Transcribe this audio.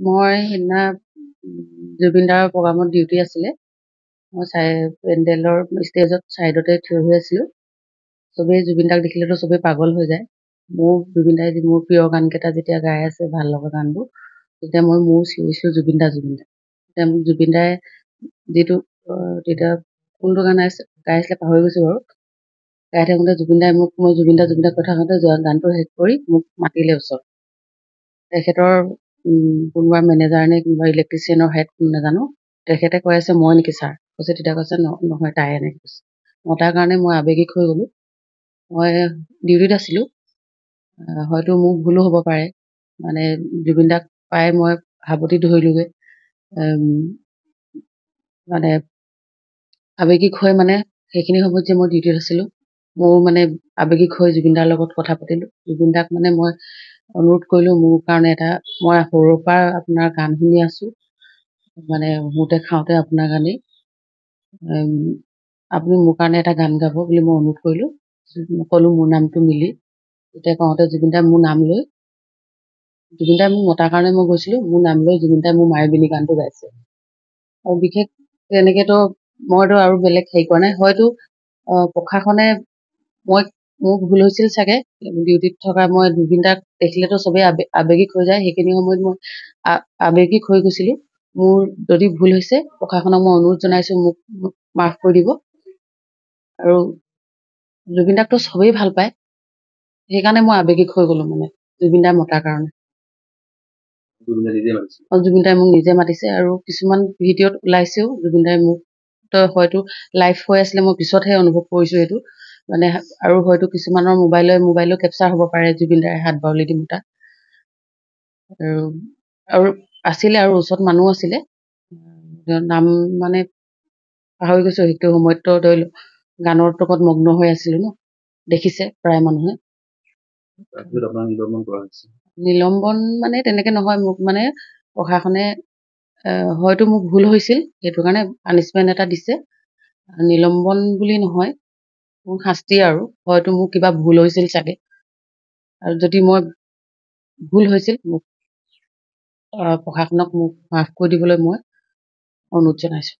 মই সেইদিনা জুবিন দাৰ প্ৰগ্ৰামত ডিউটি আছিলে। মই পেণ্ডেলৰ ষ্টেজত ছাইডতে থিয় হৈ আছিলোঁ। চবেই জুবিন দাক দেখিলেতো চবেই পাগল হৈ যায়। জুবিন দাই মোৰ প্ৰিয় গানকেইটা যেতিয়া গাই আছে ভাল লগা গানবোৰ, তেতিয়া মই চিঞৰিছিলোঁ জুবিন দা জুবিন দা। তেতিয়া মোক জুবিন দাই যিটো তেতিয়া কোনটো গান গাই আছিলে পাহৰি গৈছোঁ বাৰু। গাই থাকোঁতে জুবিন দাই মই জুবিন দা কথা কওঁতে গানটো শেষ কৰি মোক মাতিলে ওচৰত। তেখেতৰ কোনোবা মেনেজাৰ নে কোনোবা ইলেক্ট্ৰিচিয়ানৰ হেড নাজানো, তেখেতে কৈ আছে মই নেকি ছাৰ, কৈছে। তেতিয়া কৈছে নহয় তাই এনেকৈ কৈছে। মতাৰ কাৰণে মই আৱেগিক হৈ গ'লোঁ। মই ডিউটিত আছিলোঁ, হয়তো মোৰ ভুলো হ'ব পাৰে। মানে জুবিন দাক পাই মই সাৱটি ধৰিলোঁগৈ। মানে আৱেগিক হৈ মানে সেইখিনি সময়ত যে মই ডিউটিত আছিলোঁ, মোৰ মানে আৱেগিক হৈ জুবিন দাৰ লগত কথা পাতিলোঁ। জুবিন দাক মানে মই অনুৰোধ কৰিলোঁ, মোৰ কাৰণে মই সৰুৰ পৰা আপোনাৰ গান শুনি আছোঁ, মানে শুওঁতে খাওঁতে আপোনাৰ গানেই, আপুনি মোৰ কাৰণে এটা গান গাব বুলি মই অনুৰোধ কৰিলোঁ। ক'লোঁ মোৰ নামটো মিলি। তেতিয়া কওঁতে জুবিন দাই মোৰ নাম লৈ, জুবিন দাই মোক মতাৰ কাৰণে মই গৈছিলোঁ, মোৰ নাম লৈ জুবিন দাই মোৰ মায়াবিনী গানটো গাইছে। আৰু বিশেষ তেনেকেতো মইতো আৰু বেলেগ হেৰি কৰা নাই। হয়তো প্ৰশাসনে মোৰ ভুল হৈছিল চাগে, ডিউটিত থকা মই জুবিন দাক দেখিলেতো চবেই আৱেগিক হৈ যায়। সেইখিনি সময়ত মই আৱেগিক হৈ গৈছিলোঁ। মোৰ যদি ভুল হৈছে প্ৰশাসনক মই অনুৰোধ জনাইছোঁ মোক মাফ কৰি দিব। আৰু জুবিন দাকতো চবেই ভাল পায়, সেইকাৰণে মই আৱেগিক হৈ গ'লোঁ মানে জুবিন দাই মতাৰ কাৰণে। জুবিন দাই মোক নিজে মাতিছে আৰু কিছুমান ভিডিঅ'ত ওলাইছেও জুবিন দাই মোক হয়তো লাইভ হৈ আছিলে, মই পিছতহে অনুভৱ কৰিছোঁ এইটো। মানে আৰু হয়তো কিছুমানৰ মোবাইলো কেপচাৰ হ'ব পাৰে জুবিন দাই হাত বাউলি দি মতা। আৰু আছিলে আৰু ওচৰত মানুহ আছিলে, নাম মানে পাহৰি গৈছোঁ। সেইটো সময়ততো ধৰি লওক গানৰ টকত মগ্ন হৈ আছিলোঁ ন, দেখিছে প্ৰায় মানুহে। নিলম্বন মানে তেনেকে নহয়, মোক মানে প্ৰশাসনে হয়তো মোক ভুল হৈছিল সেইটো কাৰণে পানিচমেণ্ট এটা দিছে। নিলম্বন বুলি নহয়, মোক শাস্তি আৰু হয়তো মোৰ কিবা ভুল হৈছিল চাগে। আৰু যদি মই ভুল হৈছিল মোক প্ৰশাসনক মোক মাফ কৰি দিবলৈ মই অনুৰোধ জনাইছোঁ।